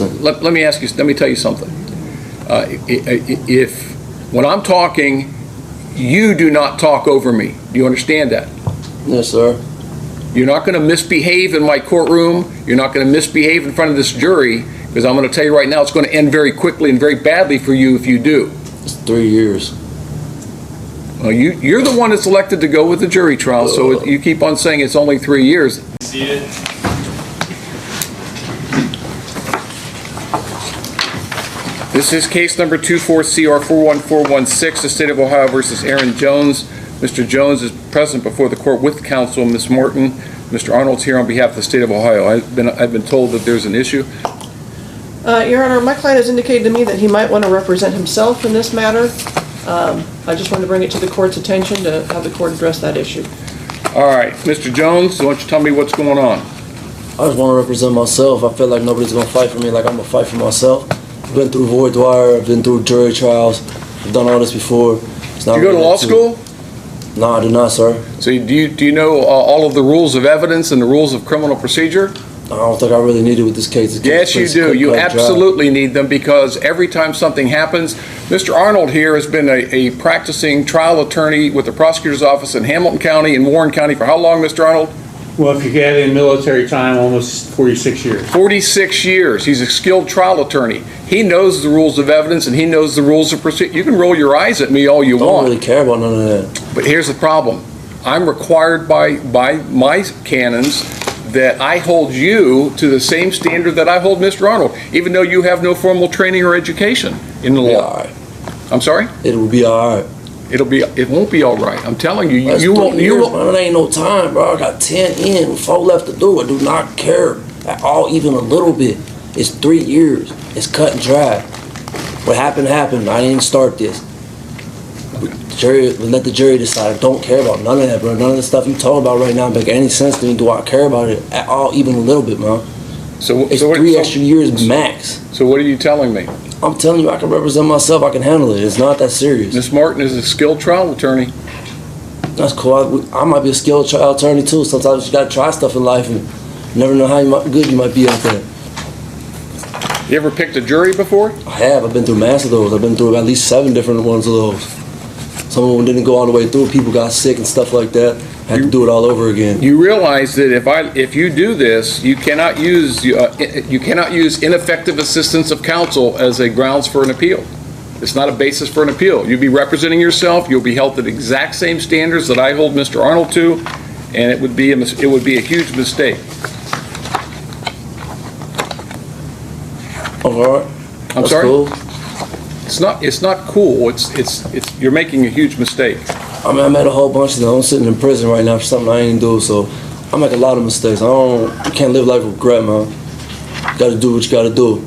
Let me ask you. Let me tell you something. If when I'm talking, you do not talk over me. Do you understand that? Yes, sir. You're not going to misbehave in my courtroom. You're not going to misbehave in front of this jury, because I'm going to tell you right now, it's going to end very quickly and very badly for you if you do. It's 3 years. Well, you're the one that's elected to go with the jury trial, so you keep on saying it's only 3 years. Seated. This is case number 24CR41416, the State of Ohio versus Aaron Jones. Mr. Jones is present before the court with counsel, Ms. Morton. Mr. Arnold's here on behalf of the State of Ohio. I've been told that there's an issue. Your Honor, my client has indicated to me that he might want to represent himself in this matter. I just wanted to bring it to the court's attention to have the court address that issue. All right, Mr. Jones, why don't you tell me what's going on? I just want to represent myself. I feel like nobody's going to fight for me like I'm going to fight for myself. I've been through void wire, I've been through jury trials, I've done all this before. It's not Did you go to law school? No, I did not, sir. So do you know all of the rules of evidence and the rules of criminal procedure? I don't think I really need it with this case. Yes, you do. You absolutely need them, because every time something happens, Mr. Arnold here has been a practicing trial attorney with the prosecutor's office in Hamilton County and Warren County for how long, Mr. Arnold? Well, if you add in military time, almost 46 years. 46 years. He's a skilled trial attorney. He knows the rules of evidence and he knows the rules of procedure. You can roll your eyes at me all you want. I don't really care about none of that. But here's the problem. I'm required by my canons that I hold you to the same standard that I hold Mr. Arnold, even though you have no formal training or education in the law. All right. I'm sorry? It will be all right. It won't be all right. I'm telling you, That's you won't. Man, it ain't no time, bro. I got 10 in, 4 left to do. I do not care at all, even a little bit. It's 3 years. It's cut and dry. What happened, happened. I didn't start this. Let the jury decide. I don't care about none of that, bro. None of the stuff you talking about right now make any sense to me. Do I care about it at all, even a little bit, man? It's 3 extra years max. So what are you telling me? I'm telling you, I can represent myself. I can handle it. It's not that serious. Ms. Martin is a skilled trial attorney. That's cool. I might be a skilled trial attorney too. Sometimes you gotta try stuff in life and you never know how good you might be at that. You ever picked a jury before? I have. I've been through mass of those. I've been through at least 7 different ones of those. Some of them didn't go all the way through. People got sick and stuff like that. Had to do it all over again. You realize that if you do this, you cannot use ineffective assistance of counsel as a grounds for an appeal. It's not a basis for an appeal. You'll be representing yourself. You'll be held to the exact same standards that I hold Mr. Arnold to, and it would be a huge mistake. All right. I'm That's sorry. Cool. It's not cool. You're making a huge mistake. I mean, I made a whole bunch of them. I'm sitting in prison right now for something I ain't do, so I make a lot of mistakes. You can't live life with regret, man. You gotta do what you gotta do.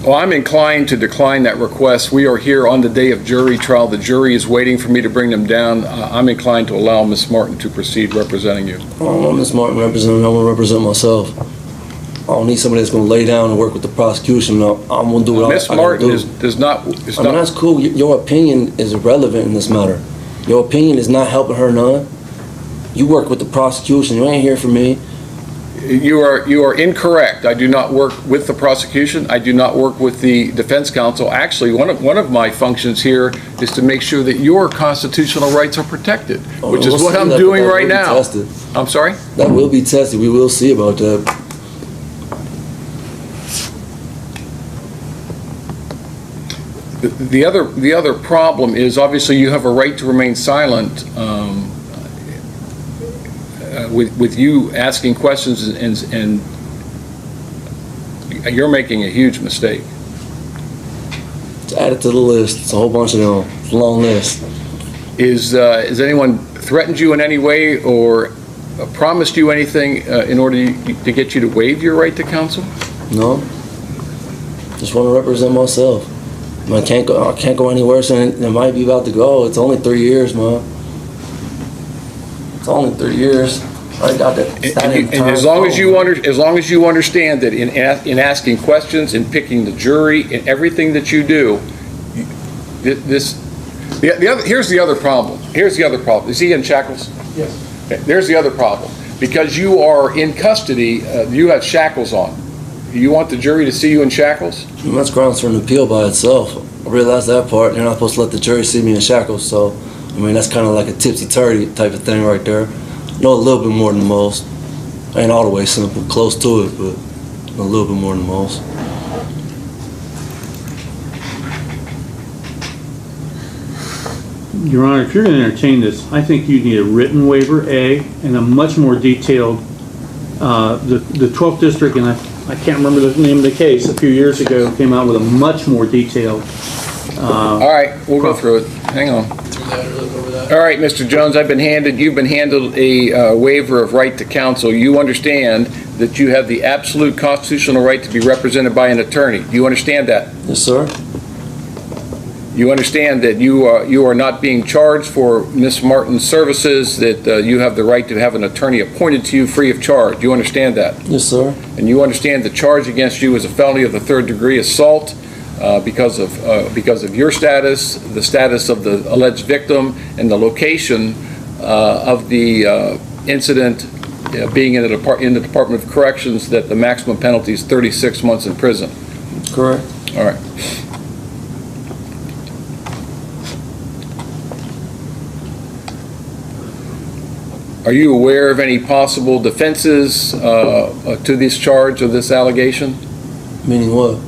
Well, I'm inclined to decline that request. We are here on the day of jury trial. The jury is waiting for me to bring them down. I'm inclined to allow Ms. Martin to proceed representing you. I don't want Ms. Martin representing. I want to represent myself. I don't need somebody that's going to lay down and work with the prosecution. I'm going to do what Ms. I Martin do. does not. I mean, that's cool. Your opinion is irrelevant in this matter. Your opinion is not helping her none. You work with the prosecution. You ain't here for me. You are incorrect. I do not work with the prosecution. I do not work with the defense counsel. Actually, one of my functions here is to make sure that your constitutional rights are protected, which is what I'm doing right now. Tested. I'm sorry? That will be tested. We will see about that. The other problem is, obviously you have a right to remain silent with you asking questions, and you're making a huge mistake. Just add it to the list. It's a whole bunch of them. It's a long list. Has anyone threatened you in any way or promised you anything in order to get you to waive your right to counsel? No. Just want to represent myself. I can't go any worse than it might be about to go. It's only 3 years, man. It's only 3 years. I got that. And as long as you understand that in asking questions, in picking the jury, in everything that you do, here's the other problem. Is he in shackles? Yes. Okay, there's the other problem. Because you are in custody, you have shackles on. You want the jury to see you in shackles? And that's grounds for an appeal by itself. I realize that part. You're not supposed to let the jury see me in shackles, so, I mean, that's kind of like a tipsy-turvy type of thing right there. Know a little bit more than most. Ain't all the way simple, close to it, but a little bit more than most. Your Honor, if you're going to entertain this, I think you need a written waiver, A, and a much more detailed, the 12th District, and I can't remember the name of the case, a few years ago, came out with a much more detailed. All right, we'll go through it. Hang on. All right, Mr. Jones, you've been handed a waiver of right to counsel. You understand that you have the absolute constitutional right to be represented by an attorney. Do you understand that? Yes, sir. You understand that you are not being charged for Ms. Martin's services, that you have the right to have an attorney appointed to you free of charge. Do you understand that? Yes, sir. And you understand the charge against you is a felony of the 3rd degree assault because of your status, the status of the alleged victim, and the location of the incident being in the Department of Corrections, that the maximum penalty is 36 months in prison. Correct. All right. Are you aware of any possible defenses to this charge or this allegation? Meaning what?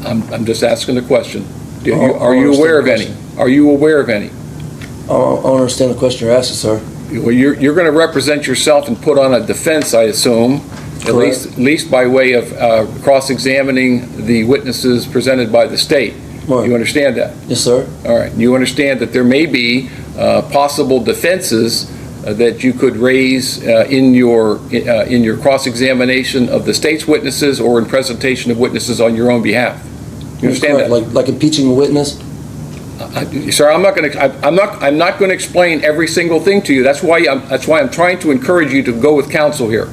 I'm just asking the question. I Are you aware of understand any? Are you aware of any? I don't understand the question you're asking, sir. Well, you're going to represent yourself and put on a defense, I assume, at least by way of cross-examining the witnesses presented by the state. Right. You understand that? Yes, sir. All right. You understand that there may be possible defenses that you could raise in your cross-examination of the state's witnesses or in presentation of witnesses on your own behalf. You understand that? Like impeaching a witness? Sir, I'm not going to explain every single thing to you. That's why I'm trying to encourage you to go with counsel here.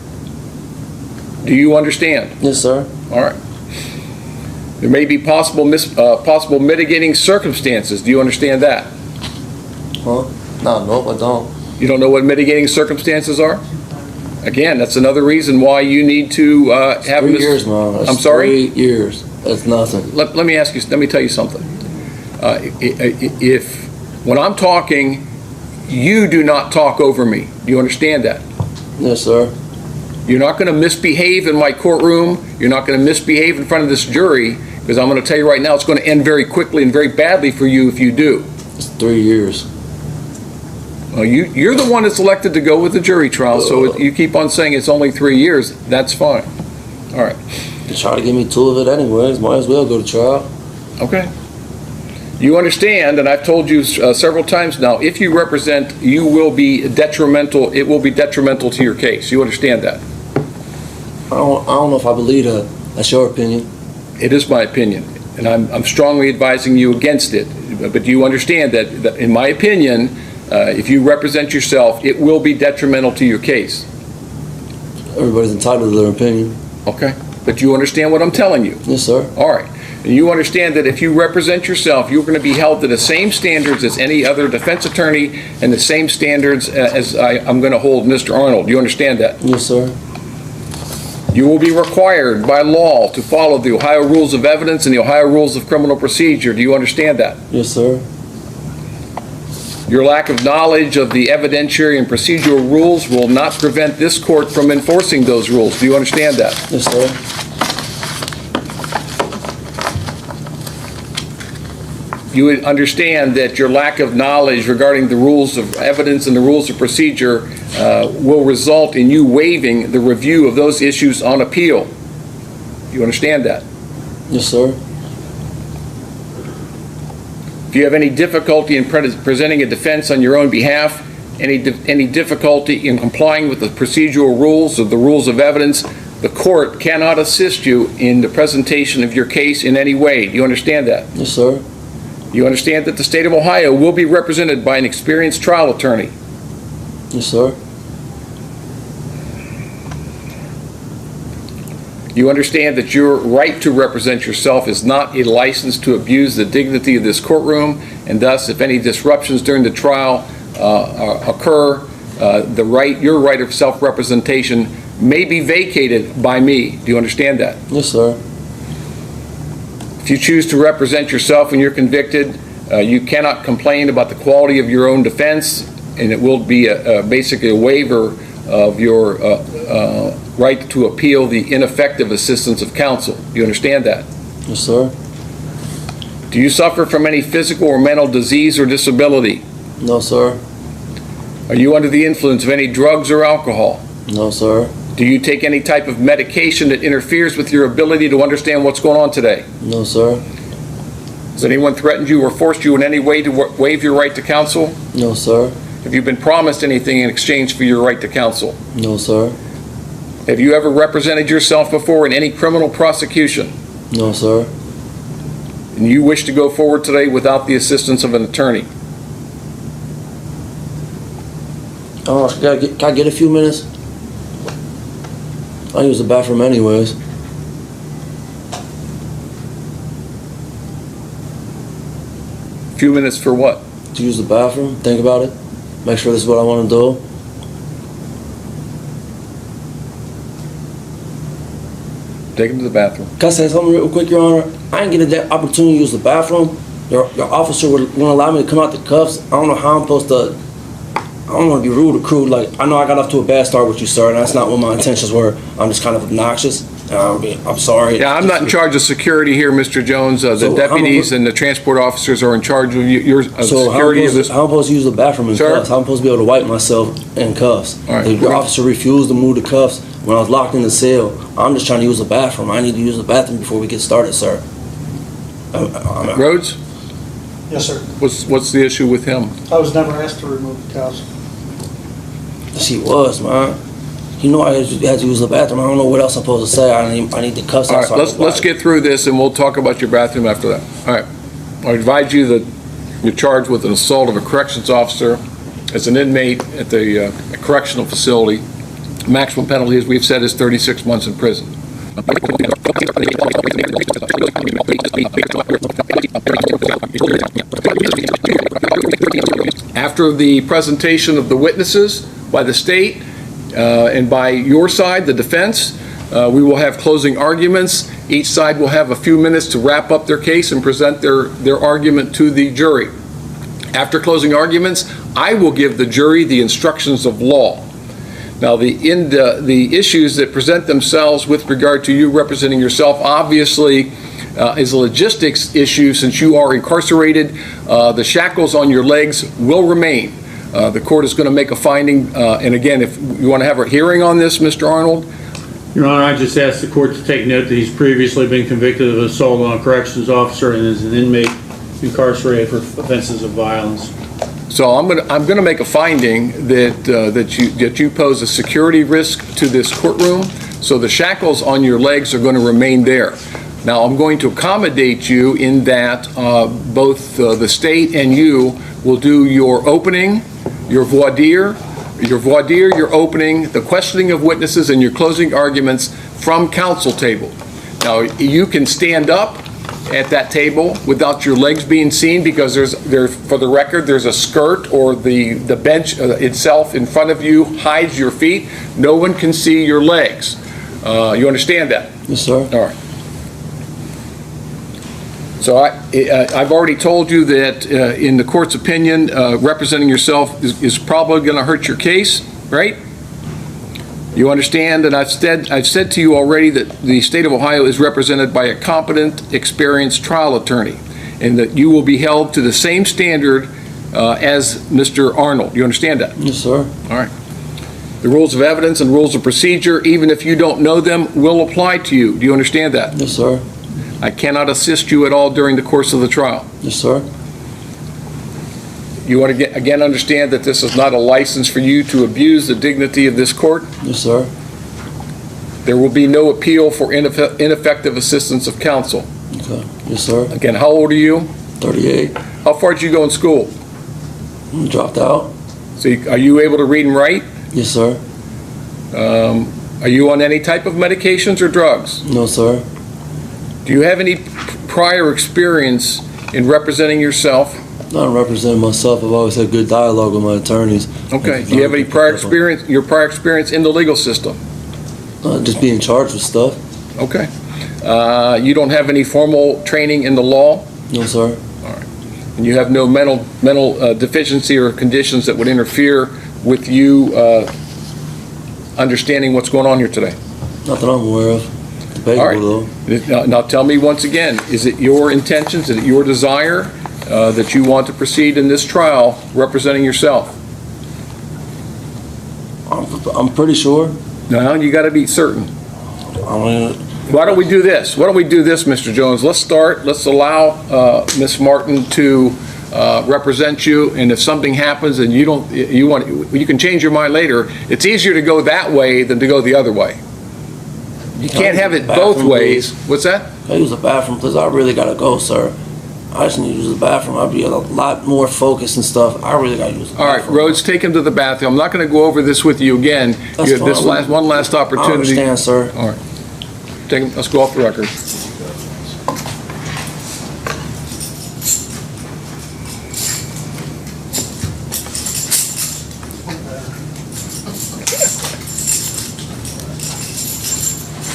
Do you understand? Yes, sir. All right. There may be possible mitigating circumstances. Do you understand that? Huh? No, I don't. You don't know what mitigating circumstances are? Again, that's another reason why you need to have 3 years, man. That's I'm sorry? 3 years. That's nothing. Let me tell you something. If when I'm talking, you do not talk over me. Do you understand that? Yes, sir. You're not going to misbehave in my courtroom. You're not going to misbehave in front of this jury, because I'm going to tell you right now, it's going to end very quickly and very badly for you if you do. It's 3 years. Well, you're the one that's elected to go with the jury trial, so you keep on saying it's only 3 years. That's fine. All right. You try to give me 2 of it anyways. Might as well go to trial. Okay. You understand, and I've told you several times now, if you represent, you will be detrimental. It will be detrimental to your case. You understand that? I don't know if I believe that. That's your opinion. It is my opinion, and I'm strongly advising you against it. But do you understand that in my opinion, if you represent yourself, it will be detrimental to your case? Everybody's entitled to their opinion. Okay. But you understand what I'm telling you? Yes, sir. All right. And you understand that if you represent yourself, you're going to be held to the same standards as any other defense attorney and the same standards as I'm going to hold Mr. Arnold. Do you understand that? Yes, sir. You will be required by law to follow the Ohio Rules of Evidence and the Ohio Rules of Criminal Procedure. Do you understand that? Yes, sir. Your lack of knowledge of the evidentiary and procedural rules will not prevent this court from enforcing those rules. Do you understand that? Yes, sir. You would understand that your lack of knowledge regarding the rules of evidence and the rules of procedure will result in you waiving the review of those issues on appeal. You understand that? Yes, sir. If you have any difficulty in presenting a defense on your own behalf, any difficulty in complying with the procedural rules or the rules of evidence, the court cannot assist you in the presentation of your case in any way. Do you understand that? Yes, sir. You understand that the state of Ohio will be represented by an experienced trial attorney. Yes, sir. You understand that your right to represent yourself is not a license to abuse the dignity of this courtroom, and thus, if any disruptions during the trial occur, your right of self-representation may be vacated by me. Do you understand that? Yes, sir. If you choose to represent yourself when you're convicted, you cannot complain about the quality of your own defense, and it will be basically a waiver of your right to appeal the ineffective assistance of counsel. Do you understand that? Yes, sir. Do you suffer from any physical or mental disease or disability? No, sir. Are you under the influence of any drugs or alcohol? No, sir. Do you take any type of medication that interferes with your ability to understand what's going on today? No, sir. Has anyone threatened you or forced you in any way to waive your right to counsel? No, sir. Have you been promised anything in exchange for your right to counsel? No, sir. Have you ever represented yourself before in any criminal prosecution? No, sir. And you wish to go forward today without the assistance of an attorney? Can I get a few minutes? I use the bathroom anyways. A few minutes for what? To use the bathroom, think about it. Make sure this is what I want to do. Take him to the bathroom. Can I say something real quick, Your Honor? I ain't getting that opportunity to use the bathroom. Your officer wouldn't allow me to come out the cuffs. I don't know how I'm supposed to. I don't want to be rude or crude. Like, I know I got off to a bad start with you, sir, and that's not what my intentions were. I'm just kind of obnoxious. I'm sorry. Yeah, I'm not in charge of security here, Mr. Jones. The So deputies and the transport officers are in charge of your So security of this. how am I supposed to use the bathroom in Sir? cuffs? How am I supposed to be able to wipe myself in cuffs? All right. The officer refused to move the cuffs when I was locked in the cell. I'm just trying to use the bathroom. I need to use the bathroom before we get started, sir. Rhodes, Yes, sir. what's the issue with him? I was never asked to remove the cuffs. Yes, he was, man. You know I had to use the bathroom. I don't know what else I'm supposed to say. I need the cuffs All out. right, So I can let's wipe. get through this and we'll talk about your bathroom after that. All right. I advise you that you're charged with an assault of a corrections officer as an inmate at the correctional facility. Maximum penalty, as we've said, is 36 months in prison. After the presentation of the witnesses by the state and by your side, the defense, we will have closing arguments. Each side will have a few minutes to wrap up their case and present their argument to the jury. After closing arguments, I will give the jury the instructions of law. Now, the issues that present themselves with regard to you representing yourself obviously is a logistics issue. Since you are incarcerated, the shackles on your legs will remain. The court is going to make a finding, and again, if you want to have a hearing on this, Mr. Arnold. Your Honor, I just asked the court to take note that he's previously been convicted of assault on a corrections officer and is an inmate incarcerated for offenses of violence. So I'm going to make a finding that you pose a security risk to this courtroom. So the shackles on your legs are going to remain there. Now I'm going to accommodate you in that both the state and you will do your opening, your voir dire, your opening, the questioning of witnesses, and your closing arguments from counsel table. Now you can stand up at that table without your legs being seen, because for the record, there's a skirt, or the bench itself in front of you hides your feet. No one can see your legs. You understand that? Yes, sir. All right. So I've already told you that in the court's opinion, representing yourself is probably going to hurt your case, right? You understand that I've said to you already that the state of Ohio is represented by a competent, experienced trial attorney, and that you will be held to the same standard as Mr. Arnold. You understand that? Yes, sir. All right. The rules of evidence and rules of procedure, even if you don't know them, will apply to you. Do you understand that? Yes, sir. I cannot assist you at all during the course of the trial. Yes, sir. You want to again understand that this is not a license for you to abuse the dignity of this court. Yes, sir. There will be no appeal for ineffective assistance of counsel. Okay. Yes, sir. Again, how old are you? 38. How far did you go in school? Dropped out. So are you able to read and write? Yes, sir. Are you on any type of medications or drugs? No, sir. Do you have any prior experience in representing yourself Not representing myself. I've always had good dialogue with my attorneys. Okay. Do you have any prior experience, your prior experience in the legal system? Just being charged with stuff. Okay. You don't have any formal training in the law? No, sir. And you have no mental deficiency or conditions that would interfere with you understanding what's going on here today? Not that I'm aware of. All Debatable, right. though. Now tell me once again, is it your intentions, is it your desire that you want to proceed in this trial representing yourself? I'm pretty sure. Now, you got to be certain. I mean, Why don't we do this? Why don't we do this, Mr. Jones? Let's allow Ms. Martin to represent you, and if something happens and you can change your mind later, it's easier to go that way than to go the other way. You can't have it both ways. What's that? Can I use the bathroom, please? I really gotta go, sir. I just need to use the bathroom. I'd be a lot more focused and stuff. I really gotta use the All right, bathroom. Rhodes, take him to the bathroom. I'm not going to go over this with you again. That's You have this fine. one last I opportunity. understand, sir. All right. Take him, let's go off the record.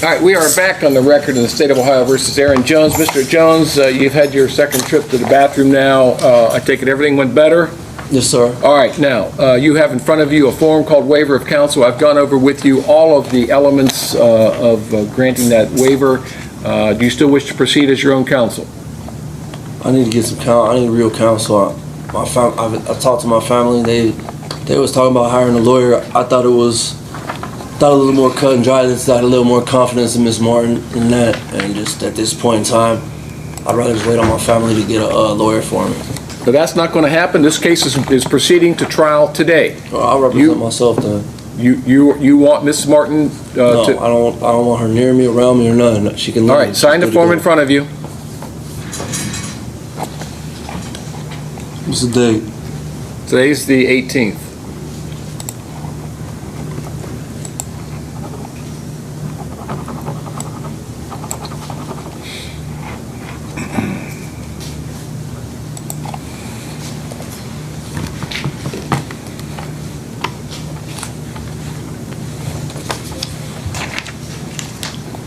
All right, we are back on the record in the state of Ohio versus Aaron Jones. Mr. Jones, you've had your second trip to the bathroom now. I take it everything went better? Yes, sir. All right, now, you have in front of you a form called waiver of counsel. I've gone over with you all of the elements of granting that waiver. Do you still wish to proceed as your own counsel? I need to get some I need real counsel. I talked to my family. They was talking about hiring a lawyer. I thought it was a little more cut and dry. I had a little more confidence in Miss Martin in that. And just at this point in time, I'd rather just wait on my family to get a lawyer for me. But that's not going to happen. This case is proceeding to trial today. I'll represent myself then. You want Miss Martin No, to... I don't want her near me, around me, or nothing. She can. All right, sign the form in front of you. What's the date? Today's the 18th.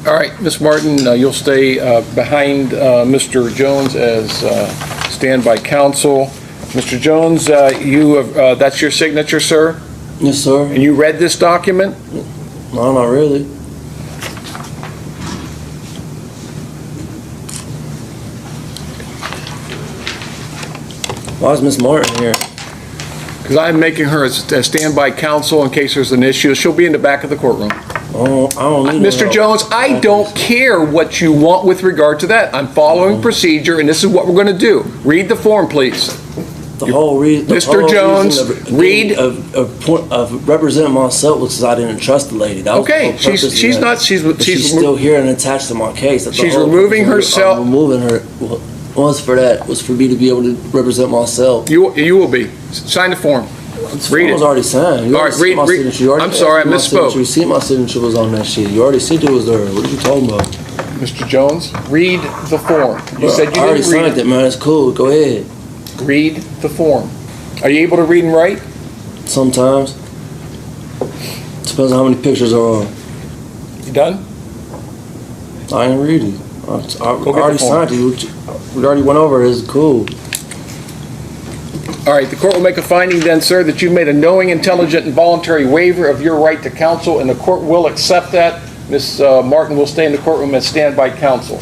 All right, Ms. Martin, you'll stay behind Mr. Jones as standby counsel. Mr. Jones, that's your signature, sir? Yes, sir. And you read this document? No, not really. Why is Miss Martin here? Because I'm making her a standby counsel in case there's an issue. She'll be in the back of the courtroom. I don't need no Mr. help. Jones, I don't care what you want with regard to that. I'm following procedure, and this is what we're going to do. Read the form, please. The whole reason, Mr. Jones, read- of representing myself was because I didn't trust the lady. That was the Okay, whole purpose of she's that. but She's still here and attached to my case. That's the She's whole removing purpose of herself- removing her was for me to be able to represent myself. You will be. Sign the form. Read It was it. already signed. You All already right, seen my read- signature. You already I'm sorry, I asked me my misspoke. signature. You see my signature was on that sheet. You already said it was there. What are you talking about? Mr. Jones, read the form. You Bro, said you I already didn't read signed it. it, man. It's cool. Go ahead. Read the form. Are you able to read and write? Sometimes. Depends on how many pictures are on. You done? I ain't read it. I get the already form. signed it. We already went over it. It's cool. All right, the court will make a finding then, sir, that you made a knowing, intelligent, and voluntary waiver of your right to counsel, and the court will accept that. Ms. Martin will stay in the courtroom as standby counsel.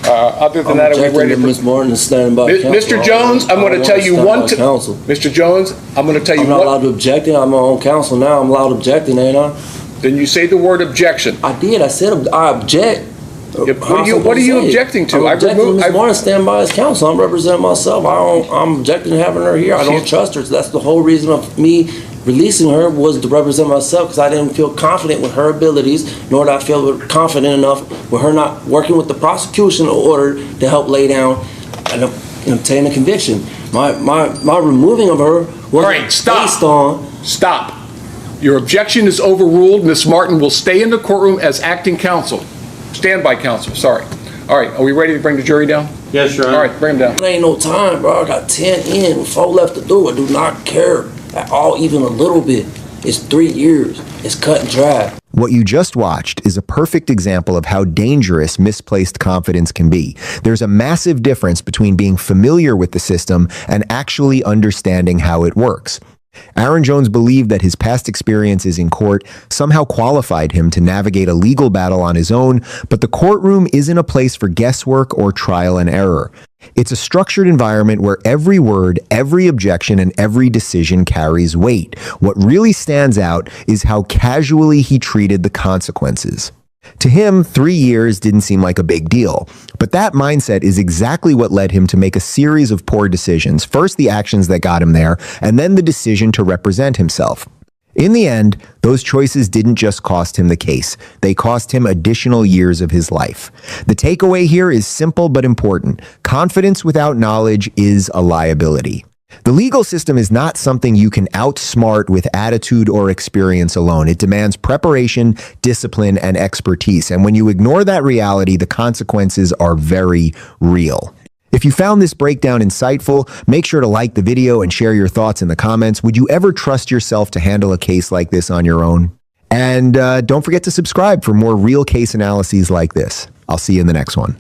Other than I'm that, are we objecting ready to to... Miss Martin is standing by counsel. Mr. Jones, I'm going to tell you one... counsel. Mr. Jones, I'm going to tell you I'm not allowed one... to object. I'm my own counsel now. I'm allowed objecting, ain't I? Then you say the word objection. I did. I said I object. Yeah, what are you objecting to? I'm objecting to Ms. Martin stand by as counsel. I'm representing myself. I'm objecting to having her here. I don't trust her. So that's the whole reason of me releasing her was to represent myself because I didn't feel confident with her abilities, nor did I feel confident enough with her not working with the prosecution in order to help lay down and obtain a conviction. My removing of her wasn't All right, stop. based on... Stop. Your objection is overruled. Ms. Martin will stay in the courtroom as acting counsel. Standby counsel, sorry. All right, are we ready to bring the jury down? Yes, Your Honor. All right, bring him down. It ain't no time, bro. I got 10 in with 4 left to do. I do not care at all, even a little bit. It's 3 years. It's cut and dry. What you just watched is a perfect example of how dangerous misplaced confidence can be. There's a massive difference between being familiar with the system and actually understanding how it works. Aaron Jones believed that his past experiences in court somehow qualified him to navigate a legal battle on his own, but the courtroom isn't a place for guesswork or trial and error. It's a structured environment where every word, every objection, and every decision carries weight. What really stands out is how casually he treated the consequences. To him, 3 years didn't seem like a big deal. But that mindset is exactly what led him to make a series of poor decisions. First, the actions that got him there, and then the decision to represent himself. In the end, those choices didn't just cost him the case. They cost him additional years of his life. The takeaway here is simple but important. Confidence without knowledge is a liability. The legal system is not something you can outsmart with attitude or experience alone. It demands preparation, discipline, and expertise. And when you ignore that reality, the consequences are very real. If you found this breakdown insightful, make sure to like the video and share your thoughts in the comments. Would you ever trust yourself to handle a case like this on your own? And don't forget to subscribe for more real case analyses like this. I'll see you in the next one.